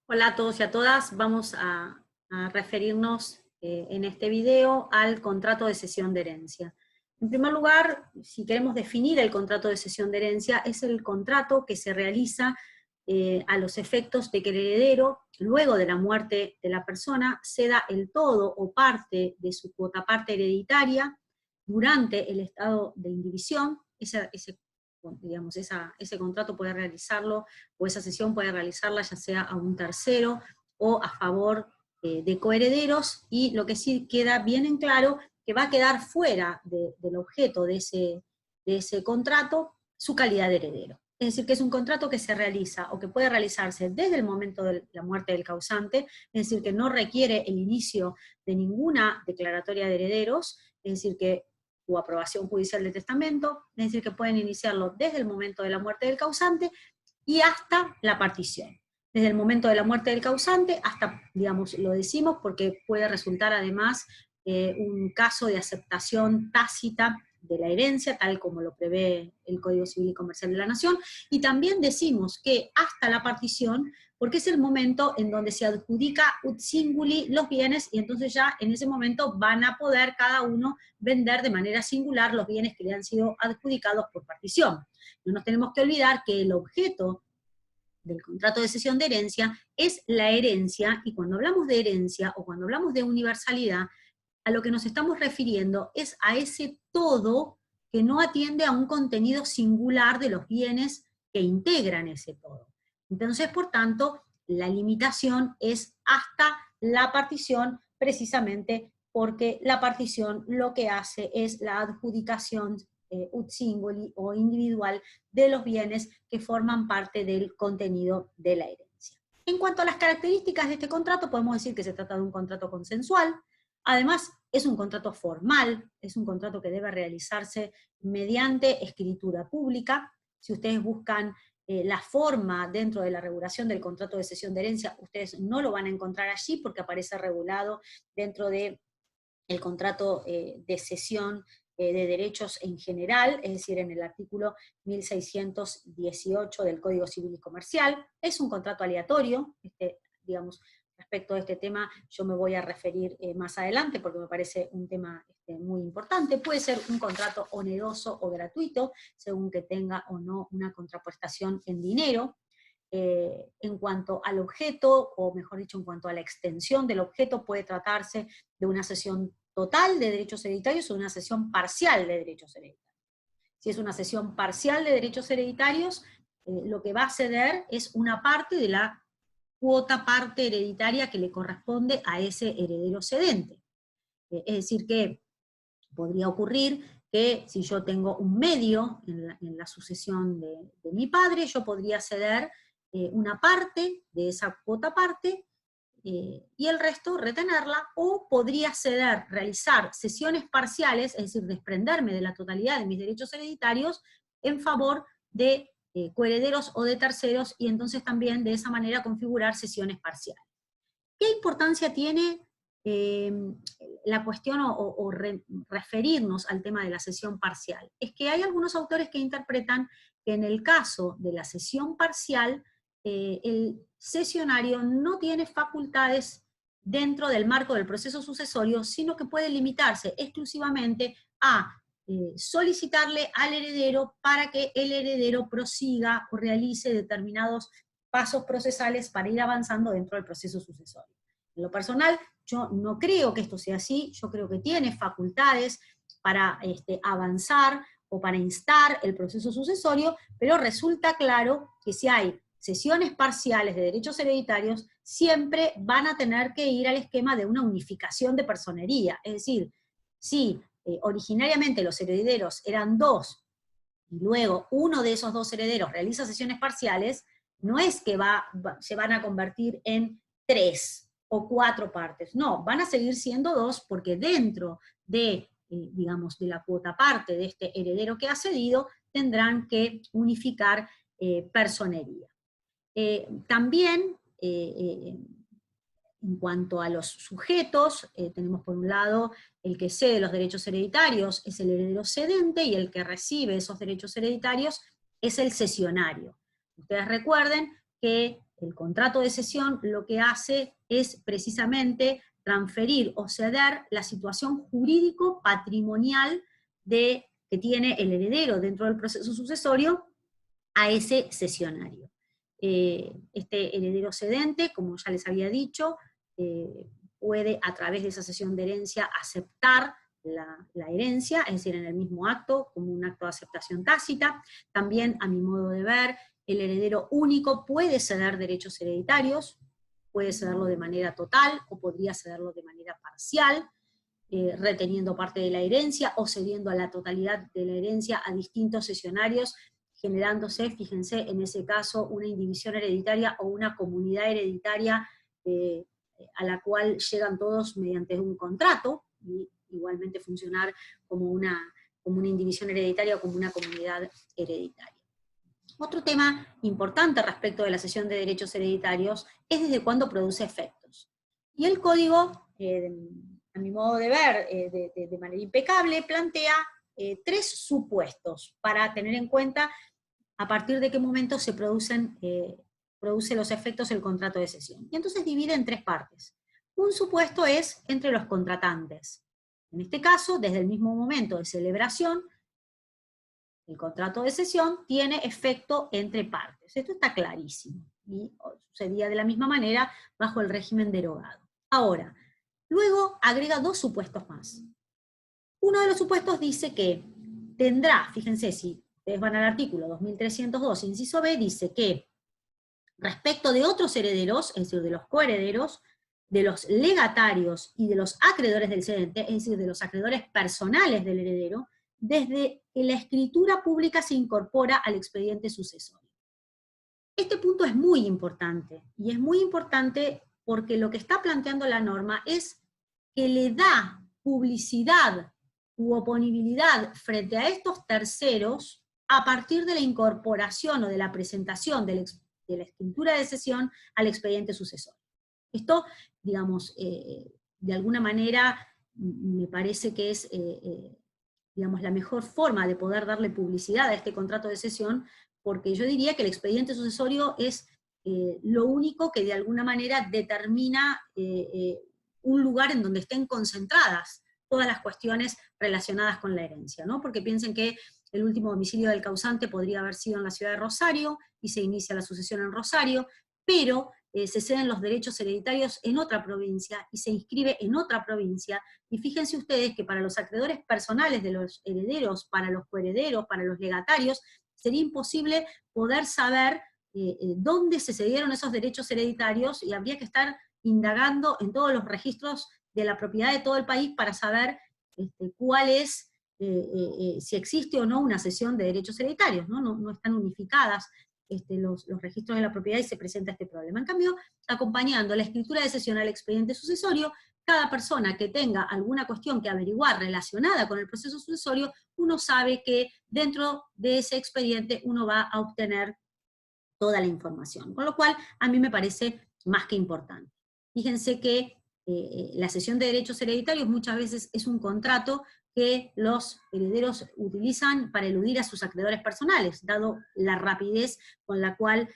Hola a todos y a todas, vamos a referirnos en este video al contrato de cesión de herencia. En primer lugar, si queremos definir el contrato de cesión de herencia, es el contrato que se realiza a los efectos de que el heredero, luego de la muerte de la persona, ceda el todo o parte de su cuota parte hereditaria durante el estado de indivisión. Ese contrato puede realizarlo, o esa cesión puede realizarla ya sea a un tercero o a favor de coherederos, y lo que sí queda bien en claro, que va a quedar fuera del objeto de ese contrato su calidad de heredero. Es decir, que es un contrato que se realiza o que puede realizarse desde el momento de la muerte del causante, es decir, que no requiere el inicio de ninguna declaratoria de herederos, es decir, que o aprobación judicial de testamento, es decir, que pueden iniciarlo desde el momento de la muerte del causante y hasta la partición. Desde el momento de la muerte del causante hasta, digamos, lo decimos porque puede resultar además un caso de aceptación tácita de la herencia, tal como lo prevé el Código Civil y Comercial de la Nación, y también decimos que hasta la partición, porque es el momento en donde se adjudica ut singuli los bienes, y entonces ya en ese momento van a poder cada uno vender de manera singular los bienes que le han sido adjudicados por partición. No nos tenemos que olvidar que el objeto del contrato de cesión de herencia es la herencia, y cuando hablamos de herencia o cuando hablamos de universalidad, a lo que nos estamos refiriendo es a ese todo que no atiende a un contenido singular de los bienes que integran ese todo. Entonces, por tanto, la limitación es hasta la partición, precisamente porque la partición lo que hace es la adjudicación ut singuli o individual de los bienes que forman parte del contenido de la herencia. En cuanto a las características de este contrato, podemos decir que se trata de un contrato consensual. Además, es un contrato formal, es un contrato que debe realizarse mediante escritura pública. Si ustedes buscan la forma dentro de la regulación del contrato de cesión de herencia, ustedes no lo van a encontrar allí porque aparece regulado dentro del contrato de cesión de derechos en general, es decir, en el artículo 1618 del Código Civil y Comercial. Es un contrato aleatorio, digamos, respecto a este tema yo me voy a referir más adelante porque me parece un tema muy importante. Puede ser un contrato oneroso o gratuito, según que tenga o no una contraprestación en dinero. En cuanto al objeto, o mejor dicho, en cuanto a la extensión del objeto, puede tratarse de una cesión total de derechos hereditarios o de una cesión parcial de derechos hereditarios. Si es una cesión parcial de derechos hereditarios, lo que va a ceder es una parte de la cuota parte hereditaria que le corresponde a ese heredero cedente. Es decir, que podría ocurrir que si yo tengo un medio en la sucesión de mi padre, yo podría ceder una parte de esa cuota parte y el resto retenerla, o podría ceder, realizar cesiones parciales, es decir, desprenderme de la totalidad de mis derechos hereditarios en favor de coherederos o de terceros, y entonces también de esa manera configurar cesiones parciales. ¿Qué importancia tiene la cuestión referirnos al tema de la cesión parcial? Es que hay algunos autores que interpretan que en el caso de la cesión parcial, el cesionario no tiene facultades dentro del marco del proceso sucesorio, sino que puede limitarse exclusivamente a solicitarle al heredero para que el heredero prosiga o realice determinados pasos procesales para ir avanzando dentro del proceso sucesorio. En lo personal, yo no creo que esto sea así, yo creo que tiene facultades para avanzar o para instar el proceso sucesorio, pero resulta claro que si hay cesiones parciales de derechos hereditarios, siempre van a tener que ir al esquema de una unificación de personería. Es decir, si originariamente los herederos eran dos, y luego uno de esos dos herederos realiza cesiones parciales, no es que se van a convertir en 3 o 4 partes, no, van a seguir siendo 2 porque dentro de, digamos, de la cuota parte de este heredero que ha cedido, tendrán que unificar personería. También, en cuanto a los sujetos, tenemos por un lado el que cede los derechos hereditarios es el heredero cedente, y el que recibe esos derechos hereditarios es el cesionario. Ustedes recuerden que el contrato de cesión lo que hace es precisamente transferir o ceder la situación jurídico-patrimonial que tiene el heredero dentro del proceso sucesorio a ese cesionario. Este heredero cedente, como ya les había dicho, puede a través de esa cesión de herencia aceptar la herencia, es decir, en el mismo acto, como un acto de aceptación tácita. También, a mi modo de ver, el heredero único puede ceder derechos hereditarios, puede cederlo de manera total o podría cederlo de manera parcial, reteniendo parte de la herencia o cediendo a la totalidad de la herencia a distintos cesionarios, generándose, fíjense, en ese caso, una indivisión hereditaria o una comunidad hereditaria a la cual llegan todos mediante un contrato, y igualmente funcionar como una indivisión hereditaria o como una comunidad hereditaria. Otro tema importante respecto de la cesión de derechos hereditarios es desde cuándo produce efectos. Y el código, a mi modo de ver, de manera impecable, plantea 3 supuestos para tener en cuenta a partir de qué momento se produce los efectos del contrato de cesión. Y entonces divide en 3 partes. Un supuesto es entre los contratantes. En este caso, desde el mismo momento de celebración, el contrato de cesión tiene efecto entre partes. Esto está clarísimo. Y sucedía de la misma manera bajo el régimen derogado. Ahora, luego agrega 2 supuestos más. Uno de los supuestos dice que tendrá, fíjense, si ustedes van al artículo 2302, inciso B, dice que respecto de otros herederos, es decir, de los coherederos, de los legatarios y de los acreedores del cedente, es decir, de los acreedores personales del heredero, desde que la escritura pública se incorpora al expediente sucesorio. Este punto es muy importante, y es muy importante porque lo que está planteando la norma es que le da publicidad u oponibilidad frente a estos terceros a partir de la incorporación o de la presentación de la escritura de cesión al expediente sucesorio. Esto, digamos, de alguna manera me parece que es digamos, la mejor forma de poder darle publicidad a este contrato de cesión, porque yo diría que el expediente sucesorio es lo único que de alguna manera determina un lugar en donde estén concentradas todas las cuestiones relacionadas con la herencia, ¿no? Porque piensen que el último domicilio del causante podría haber sido en la ciudad de Rosario, y se inicia la sucesión en Rosario, pero se ceden los derechos hereditarios en otra provincia, y se inscribe en otra provincia, y fíjense ustedes que para los acreedores personales de los herederos, para los coherederos, para los legatarios, sería imposible poder saber dónde se cedieron esos derechos hereditarios, y habría que estar indagando en todos los registros de la propiedad de todo el país para saber cuál es, si existe o no una cesión de derechos hereditarios, ¿no? No están unificadas los registros de la propiedad, y se presenta este problema. En cambio, acompañando la escritura de cesión al expediente sucesorio, cada persona que tenga alguna cuestión que averiguar relacionada con el proceso sucesorio, uno sabe que dentro de ese expediente uno va a obtener toda la información. Con lo cual, a mí me parece más que importante. Fíjense que la cesión de derechos hereditarios muchas veces es un contrato que los herederos utilizan para eludir a sus acreedores personales, dado la rapidez con la cual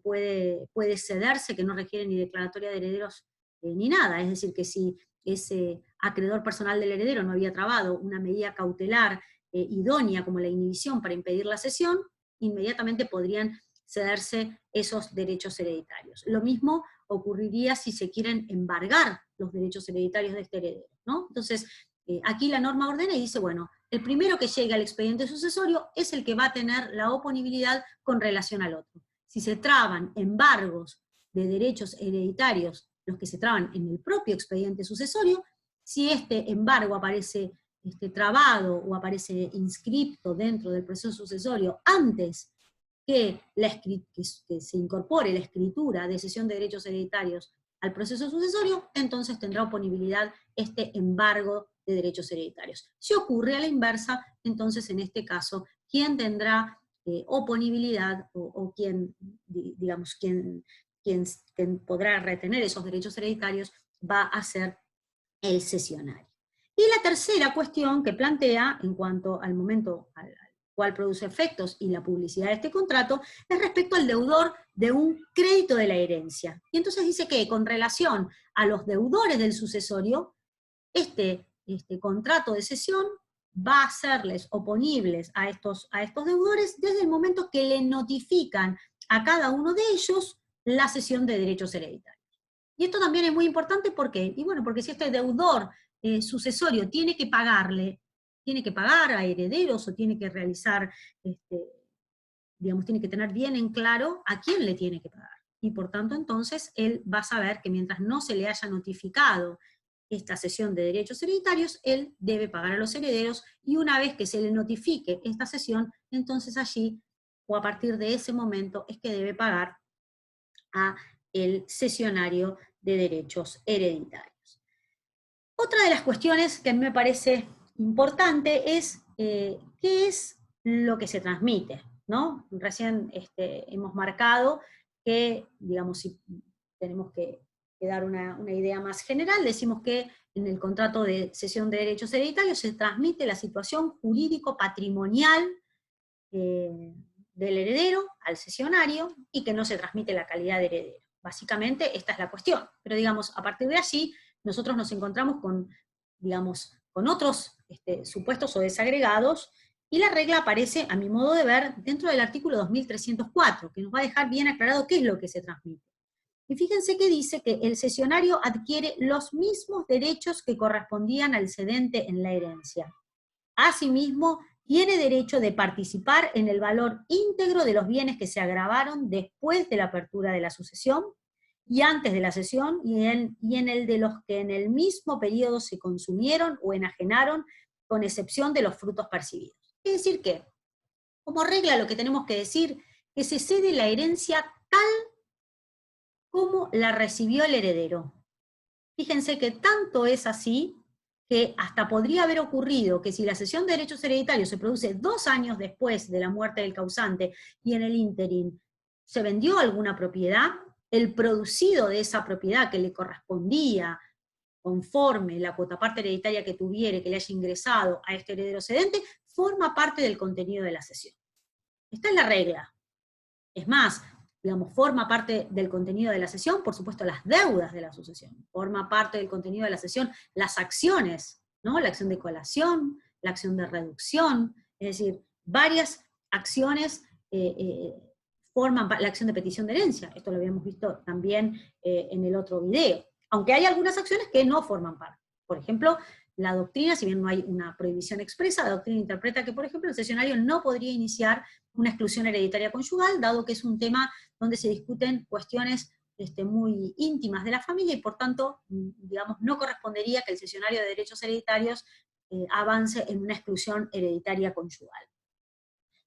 puede cederse, que no requiere ni declaratoria de herederos ni nada. Es decir, que si ese acreedor personal del heredero no había trabado una medida cautelar idónea como la inhibición para impedir la cesión, inmediatamente podrían cederse esos derechos hereditarios. Lo mismo ocurriría si se quieren embargar los derechos hereditarios de este heredero, ¿no? Entonces, aquí la norma ordena y dice, bueno, el primero que llegue al expediente sucesorio es el que va a tener la oponibilidad con relación al otro. Si se traban embargos de derechos hereditarios, los que se traban en el propio expediente sucesorio, si este embargo aparece trabado o aparece inscripto dentro del proceso sucesorio antes que se incorpore la escritura de cesión de derechos hereditarios al proceso sucesorio, entonces tendrá oponibilidad este embargo de derechos hereditarios. Si ocurre a la inversa, entonces en este caso, ¿quién tendrá oponibilidad o quién, digamos, quién podrá retener esos derechos hereditarios va a ser el cesionario? Y la tercera cuestión que plantea en cuanto al momento, cual produce efectos y la publicidad de este contrato, es respecto al deudor de un crédito de la herencia. Y entonces dice que con relación a los deudores del sucesorio, este contrato de cesión va a serles oponibles a estos deudores desde el momento que le notifican a cada uno de ellos la cesión de derechos hereditarios. Y esto también es muy importante, ¿por qué? Y bueno, porque si este deudor sucesorio tiene que pagar a herederos o tiene que realizar, digamos, tiene que tener bien en claro a quién le tiene que pagar. Y por tanto, entonces, él va a saber que mientras no se le haya notificado esta cesión de derechos hereditarios, él debe pagar a los herederos, y una vez que se le notifique esta cesión, entonces allí, o a partir de ese momento, es que debe pagar a el cesionario de derechos hereditarios. Otra de las cuestiones que a mí me parece importante es qué es lo que se transmite, ¿no? Recién hemos marcado que, digamos, si tenemos que dar una idea más general, decimos que en el contrato de cesión de derechos hereditarios se transmite la situación jurídico-patrimonial del heredero al cesionario, y que no se transmite la calidad de heredero. Básicamente esta es la cuestión, pero digamos, a partir de allí nosotros nos encontramos con, digamos, con otros supuestos o desagregados, y la regla aparece, a mi modo de ver, dentro del artículo 2304, que nos va a dejar bien aclarado qué es lo que se transmite. Y fíjense que dice que el cesionario adquiere los mismos derechos que correspondían al cedente en la herencia. Asimismo, tiene derecho de participar en el valor íntegro de los bienes que se agravaron después de la apertura de la sucesión y antes de la cesión, y en el de los que en el mismo periodo se consumieron o enajenaron, con excepción de los frutos percibidos. Es decir que, como regla, lo que tenemos que decir es que se cede la herencia tal como la recibió el heredero. Fíjense que tanto es así que hasta podría haber ocurrido que si la cesión de derechos hereditarios se produce 2 años después de la muerte del causante y en el ínterin se vendió alguna propiedad, el producido de esa propiedad que le correspondía conforme la cuotaparte hereditaria que tuviere, que le haya ingresado a este heredero cedente, forma parte del contenido de la cesión. Esta es la regla. Es más, digamos, forma parte del contenido de la cesión, por supuesto, las deudas de la sucesión, forma parte del contenido de la cesión las acciones, ¿no? La acción de colación, la acción de reducción, es decir, varias acciones forman la acción de petición de herencia. Esto lo habíamos visto también en el otro video. Aunque hay algunas acciones que no forman parte. Por ejemplo, la doctrina, si bien no hay una prohibición expresa, la doctrina interpreta que, por ejemplo, el cesionario no podría iniciar una exclusión hereditaria conyugal, dado que es un tema donde se discuten cuestiones muy íntimas de la familia, y por tanto, digamos, no correspondería que el cesionario de derechos hereditarios avance en una exclusión hereditaria conyugal.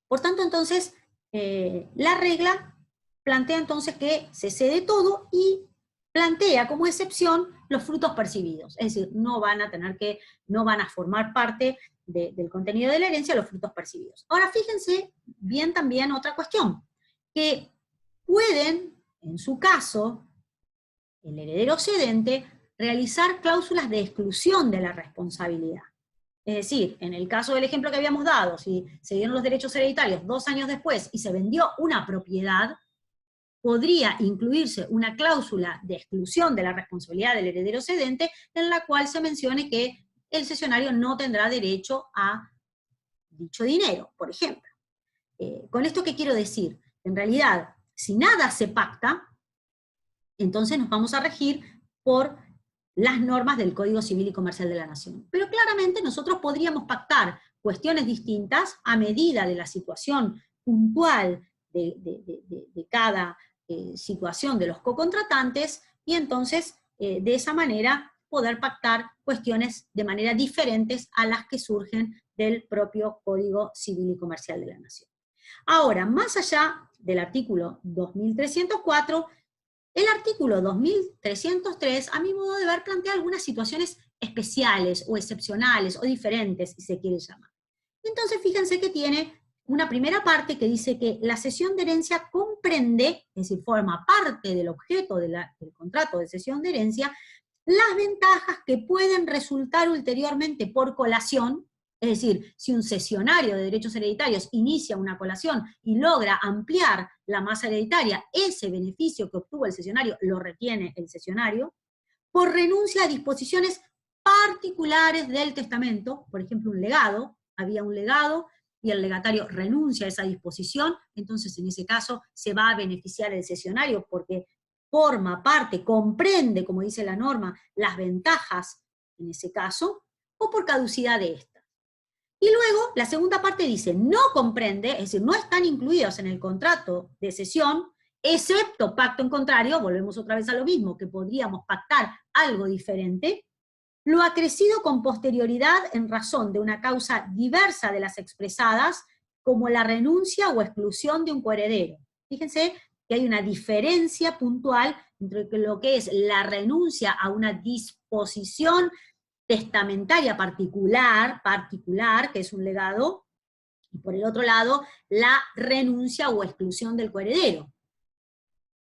Por tanto, entonces, la regla plantea entonces que se cede todo y plantea como excepción los frutos percibidos, es decir, no van a formar parte del contenido de la herencia los frutos percibidos. Ahora fíjense bien también otra cuestión, que pueden, en su caso, el heredero cedente, realizar cláusulas de exclusión de la responsabilidad. Es decir, en el caso del ejemplo que habíamos dado, si se dieron los derechos hereditarios 2 años después y se vendió una propiedad, podría incluirse una cláusula de exclusión de la responsabilidad del heredero cedente en la cual se mencione que el cesionario no tendrá derecho a dicho dinero, por ejemplo. ¿Con esto qué quiero decir? En realidad, si nada se pacta, entonces nos vamos a regir por las normas del Código Civil y Comercial de la Nación. Pero claramente nosotros podríamos pactar cuestiones distintas a medida de la situación puntual de cada situación de los cocontratantes, y entonces de esa manera poder pactar cuestiones de manera diferentes a las que surgen del propio Código Civil y Comercial de la Nación. Ahora, más allá del artículo 2304, el artículo 2303, a mi modo de ver, plantea algunas situaciones especiales o excepcionales o diferentes, si se quiere llamar. Entonces, fíjense que tiene una primera parte que dice que la cesión de herencia comprende, es decir, forma parte del objeto del contrato de cesión de herencia, las ventajas que pueden resultar ulteriormente por colación, Es decir, si un cesionario de derechos hereditarios inicia una colación y logra ampliar la masa hereditaria, ese beneficio que obtuvo el cesionario lo retiene el cesionario, por renuncia a disposiciones particulares del testamento, por ejemplo, un legado, había un legado y el legatario renuncia a esa disposición, entonces en ese caso se va a beneficiar el cesionario porque forma parte, comprende, como dice la norma, las ventajas en ese caso, o por caducidad de esta. Y luego la segunda parte dice, no comprende, es decir, no están incluidos en el contrato de cesión, excepto pacto en contrario, volvemos otra vez a lo mismo, que podríamos pactar algo diferente, lo acrecido con posterioridad en razón de una causa diversa de las expresadas, como la renuncia o exclusión de un coheredero. Fíjense que hay una diferencia puntual entre lo que es la renuncia a una disposición testamentaria particular, que es un legado, y por el otro lado, la renuncia o exclusión del coheredero.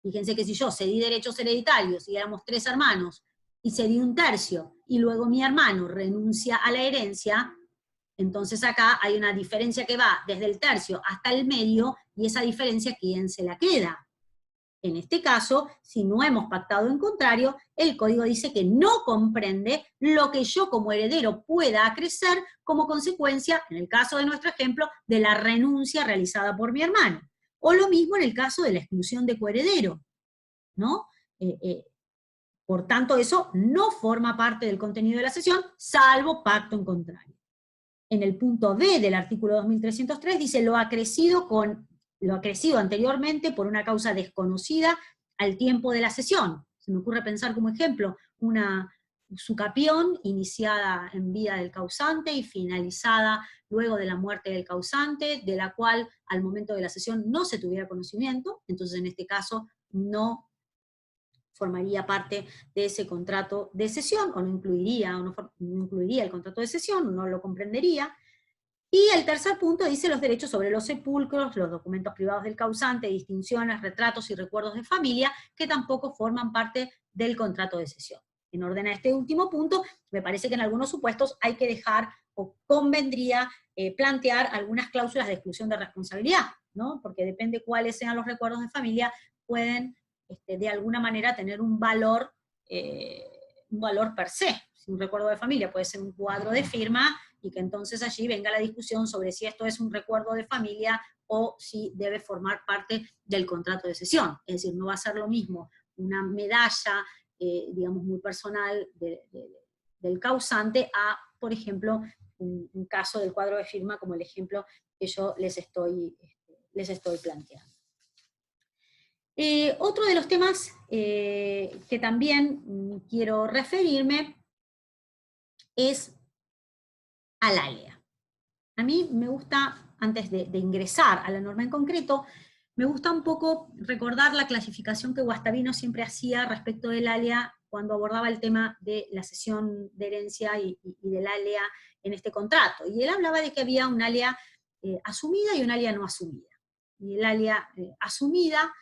Fíjense que si yo cedí derechos hereditarios y éramos 3 hermanos, y cedí 1/3, y luego mi hermano renuncia a la herencia, entonces acá hay una diferencia que va desde el tercio hasta el medio, y esa diferencia, ¿quién se la queda? En este caso, si no hemos pactado en contrario, el código dice que no comprende lo que yo como heredero pueda acrecer como consecuencia, en el caso de nuestro ejemplo, de la renuncia realizada por mi hermano. O lo mismo en el caso de la exclusión de coheredero, ¿no? Por tanto, eso no forma parte del contenido de la cesión, salvo pacto en contrario. En el punto B del artículo 2303 dice lo acrecido anteriormente por una causa desconocida al tiempo de la cesión. Se me ocurre pensar como ejemplo una usucapión iniciada en vida del causante y finalizada luego de la muerte del causante, de la cual al momento de la cesión no se tuviera conocimiento, entonces en este caso no formaría parte de ese contrato de cesión, o no incluiría el contrato de cesión, no lo comprendería. Y el tercer punto dice los derechos sobre los sepulcros, los documentos privados del causante, distinciones, retratos y recuerdos de familia, que tampoco forman parte del contrato de cesión. En orden a este último punto, me parece que en algunos supuestos hay que dejar, o convendría plantear algunas cláusulas de exclusión de responsabilidad, ¿no? Porque depende cuáles sean los recuerdos de familia, pueden de alguna manera tener un valor per se. Si un recuerdo de familia puede ser un cuadro de firma, y que entonces allí venga la discusión sobre si esto es un recuerdo de familia o si debe formar parte del contrato de cesión. Es decir, no va a ser lo mismo una medalla, digamos, muy personal del causante a, por ejemplo, un caso del cuadro de firma como el ejemplo que yo les estoy planteando. Otro de los temas que también quiero referirme es al ALEA. A mí me gusta, antes de ingresar a la norma en concreto, me gusta un poco recordar la clasificación que Guastavino siempre hacía respecto del ALEA cuando abordaba el tema de la cesión de herencia y del ALEA en este contrato. Y él hablaba de que había un ALEA asumida y un ALEA no asumida. Y el ALEA asumida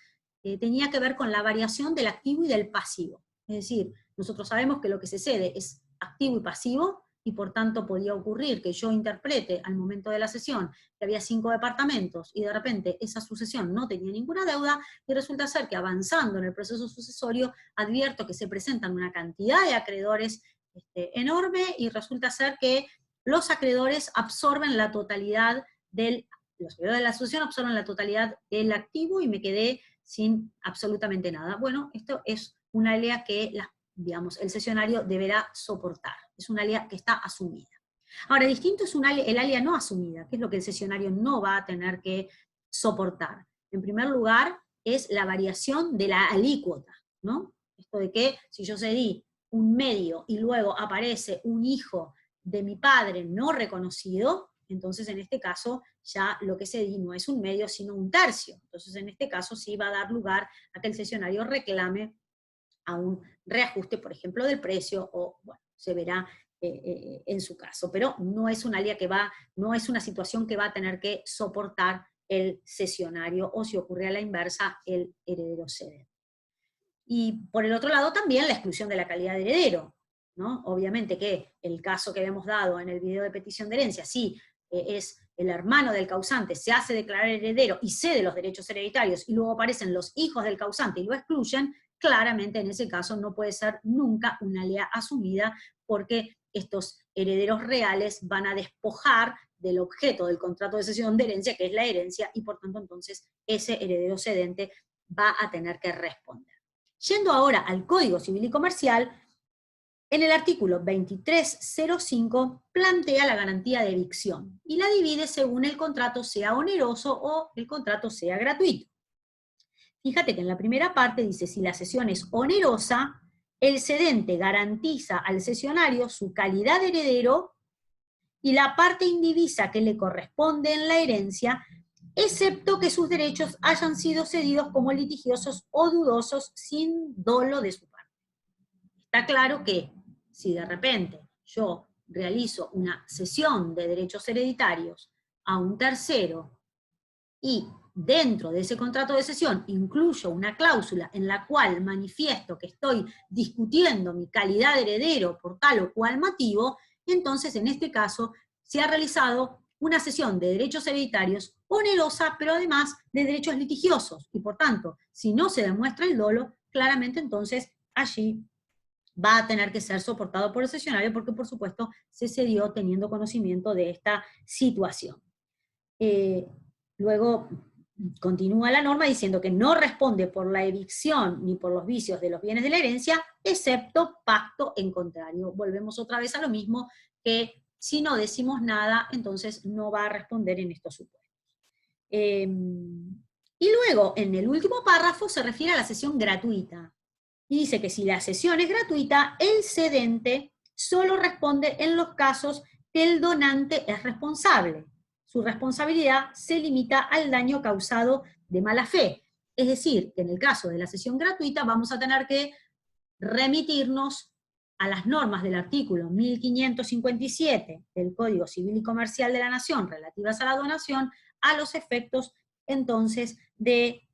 tenía que ver con la variación del activo y del pasivo. Es decir, nosotros sabemos que lo que se cede es activo y pasivo, y por tanto podía ocurrir que yo interprete al momento de la cesión que había 5 departamentos, y de repente esa sucesión no tenía ninguna deuda, y resulta ser que avanzando en el proceso sucesorio advierto que se presentan una cantidad de acreedores enorme, y resulta ser que los acreedores absorben la totalidad los acreedores de la sucesión absorben la totalidad del activo, y me quedé sin absolutamente nada. Bueno, esto es una ALEA que digamos, el cesionario deberá soportar. Es una ALEA que está asumida. Ahora, distinto es el ALEA no asumida, que es lo que el cesionario no va a tener que soportar. En primer lugar, es la variación de la alícuota, ¿no? Esto de que si yo cedí un medio y luego aparece un hijo de mi padre no reconocido, entonces en este caso ya lo que cedí no es un medio, sino 1/3. Entonces en este caso sí va a dar lugar a que el cesionario reclame a un reajuste, por ejemplo, del precio, o bueno, se verá en su caso. Pero no es una ALEA no es una situación que va a tener que soportar el cesionario, o si ocurre a la inversa, el heredero cede. Y por el otro lado también la exclusión de la calidad de heredero. ¿no? Obviamente que el caso que habíamos dado en el video de petición de herencia, sí, es el hermano del causante, se hace declarar heredero y cede los derechos hereditarios, y luego aparecen los hijos del causante y lo excluyen, claramente en ese caso no puede ser nunca una lea asumida, porque estos herederos reales van a despojar del objeto del contrato de cesión de herencia, que es la herencia, y por tanto entonces ese heredero cedente va a tener que responder. Yendo ahora al Código Civil y Comercial, en el artículo 2305 plantea la garantía de evicción y la divide según el contrato sea oneroso o el contrato sea gratuito. Fíjate que en la primera parte dice, si la cesión es onerosa, el cedente garantiza al cesionario su calidad de heredero y la parte indivisa que le corresponde en la herencia, excepto que sus derechos hayan sido cedidos como litigiosos o dudosos sin dolo de su parte. Está claro que si de repente yo realizo una cesión de derechos hereditarios a un tercero y dentro de ese contrato de cesión incluyo una cláusula en la cual manifiesto que estoy discutiendo mi calidad de heredero por tal o cual motivo, entonces en este caso se ha realizado una cesión de derechos hereditarios onerosa, pero además de derechos litigiosos, y por tanto, si no se demuestra el dolo, claramente entonces allí va a tener que ser soportado por el cesionario, porque por supuesto se cedió teniendo conocimiento de esta situación. Luego continúa la norma diciendo que no responde por la evicción ni por los vicios de los bienes de la herencia, excepto pacto en contrario. Volvemos otra vez a lo mismo, que si no decimos nada, entonces no va a responder en estos supuestos. Y luego, en el último párrafo, se refiere a la cesión gratuita. Y dice que si la cesión es gratuita, el cedente solo responde en los casos que el donante es responsable. Su responsabilidad se limita al daño causado de mala fe. Es decir, que en el caso de la cesión gratuita vamos a tener que remitirnos a las normas del artículo 1557 del Código Civil y Comercial de la Nación relativas a la donación, a los efectos entonces de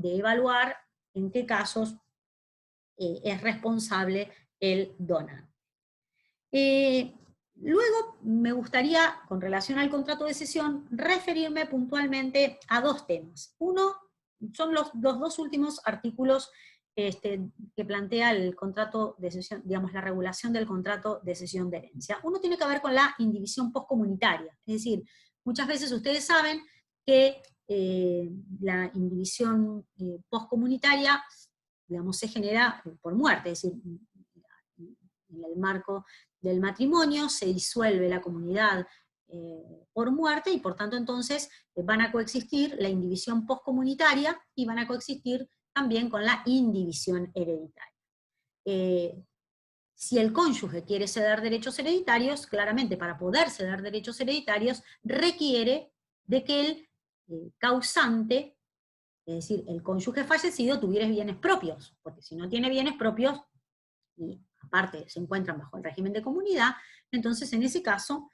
evaluar en qué casos es responsable el donante. Luego me gustaría, con relación al contrato de cesión, referirme puntualmente a dos temas. Uno son los dos últimos artículos que plantea el contrato de cesión, digamos, la regulación del contrato de cesión de herencia. Uno tiene que ver con la indivisión postcomunitaria, es decir, muchas veces ustedes saben que la indivisión postcomunitaria, digamos, se genera por muerte, es decir, en el marco del matrimonio se disuelve la comunidad por muerte, y por tanto entonces van a coexistir la indivisión postcomunitaria y van a coexistir también con la indivisión hereditaria. Si el cónyuge quiere ceder derechos hereditarios, claramente para poder ceder derechos hereditarios requiere de que el causante, es decir, el cónyuge fallecido, tuviera bienes propios, porque si no tiene bienes propios, y aparte se encuentran bajo el régimen de comunidad, entonces en ese caso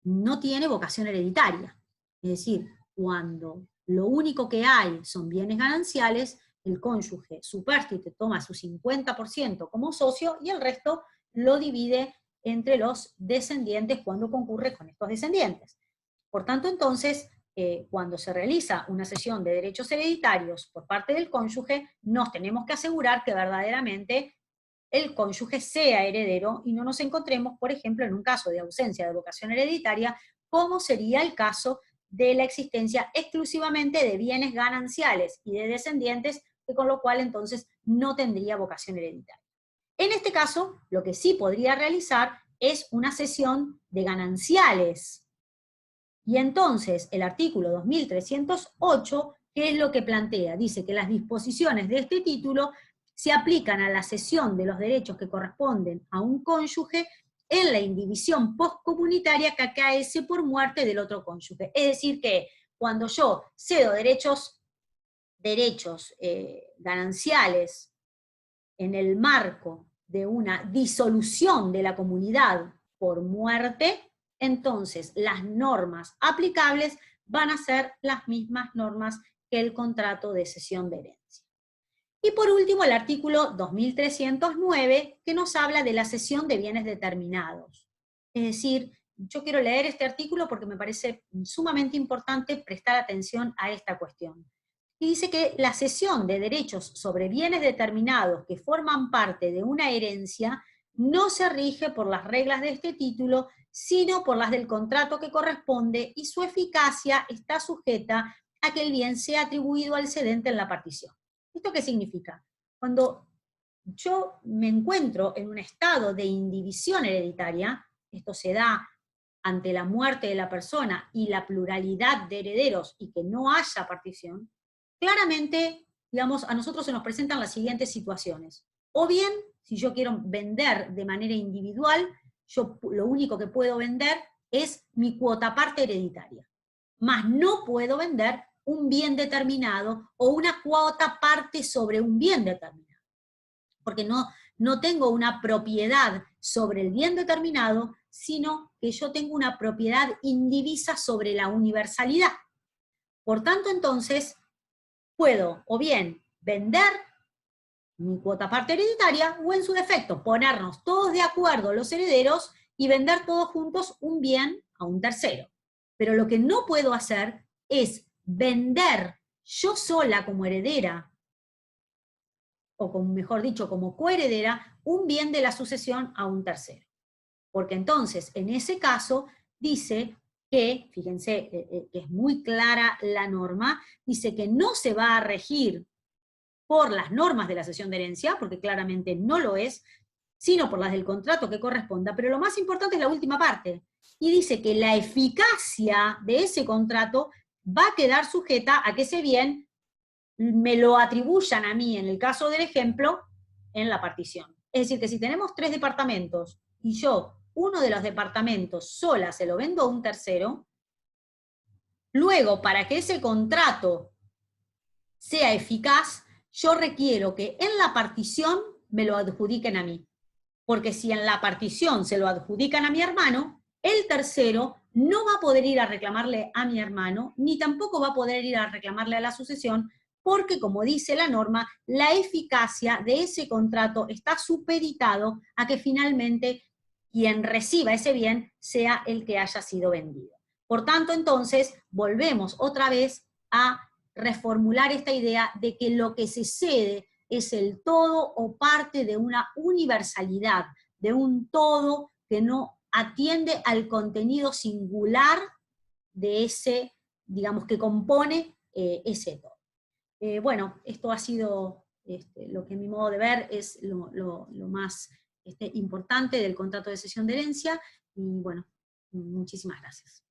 no tiene vocación hereditaria. Es decir, cuando lo único que hay son bienes gananciales, el cónyuge supérstite toma su 50% como socio y el resto lo divide entre los descendientes cuando concurre con estos descendientes. Por tanto, entonces, cuando se realiza una cesión de derechos hereditarios por parte del cónyuge, nos tenemos que asegurar que verdaderamente el cónyuge sea heredero y no nos encontremos, por ejemplo, en un caso de ausencia de vocación hereditaria, como sería el caso de la existencia exclusivamente de bienes gananciales y de descendientes, que con lo cual entonces no tendría vocación hereditaria. En este caso, lo que sí podría realizar es una cesión de gananciales. Y entonces el artículo 2308, ¿qué es lo que plantea? Dice que las disposiciones de este título se aplican a la cesión de los derechos que corresponden a un cónyuge en la indivisión postcomunitaria que acaece por muerte del otro cónyuge. Es decir que cuando yo cedo derechos gananciales en el marco de una disolución de la comunidad por muerte, entonces las normas aplicables van a ser las mismas normas que el contrato de cesión de herencia. Y por último, el artículo 2309, que nos habla de la cesión de bienes determinados. Es decir, yo quiero leer este artículo porque me parece sumamente importante prestar atención a esta cuestión. Y dice que la cesión de derechos sobre bienes determinados que forman parte de una herencia no se rige por las reglas de este título, sino por las del contrato que corresponde, y su eficacia está sujeta a que el bien sea atribuido al cedente en la partición. ¿Esto qué significa? Cuando yo me encuentro en un estado de indivisión hereditaria, esto se da ante la muerte de la persona y la pluralidad de herederos y que no haya partición, claramente, digamos, a nosotros se nos presentan las siguientes situaciones. O bien, si yo quiero vender de manera individual, yo lo único que puedo vender es mi cuota parte hereditaria. Más no puedo vender un bien determinado o una cuota parte sobre un bien determinado. Porque no tengo una propiedad sobre el bien determinado, sino que yo tengo una propiedad indivisa sobre la universalidad. Por tanto, entonces, puedo o bien vender mi cuota parte hereditaria, o en su defecto, ponernos todos de acuerdo los herederos y vender todos juntos un bien a un tercero. Pero lo que no puedo hacer es vender yo sola como heredera, o como, mejor dicho, como coheredera, un bien de la sucesión a un tercero. Porque entonces, en ese caso, dice que, fíjense, que es muy clara la norma, dice que no se va a regir por las normas de la cesión de herencia, porque claramente no lo es, sino por las del contrato que corresponda, pero lo más importante es la última parte, y dice que la eficacia de ese contrato va a quedar sujeta a que ese bien me lo atribuyan a mí, en el caso del ejemplo, en la partición. Es decir, que si tenemos 3 departamentos, y yo uno de los departamentos sola se lo vendo a un tercero, luego para que ese contrato sea eficaz, yo requiero que en la partición me lo adjudiquen a mí. Porque si en la partición se lo adjudican a mi hermano, el tercero no va a poder ir a reclamarle a mi hermano, ni tampoco va a poder ir a reclamarle a la sucesión, porque, como dice la norma, la eficacia de ese contrato está supeditado a que finalmente quien reciba ese bien sea el que haya sido vendido. Por tanto, entonces, volvemos otra vez a reformular esta idea de que lo que se cede es el todo o parte de una universalidad, de un todo que no atiende al contenido singular de ese, digamos, que compone ese todo. Bueno, esto ha sido lo que a mi modo de ver es lo más importante del contrato de cesión de herencia, y bueno, muchísimas gracias.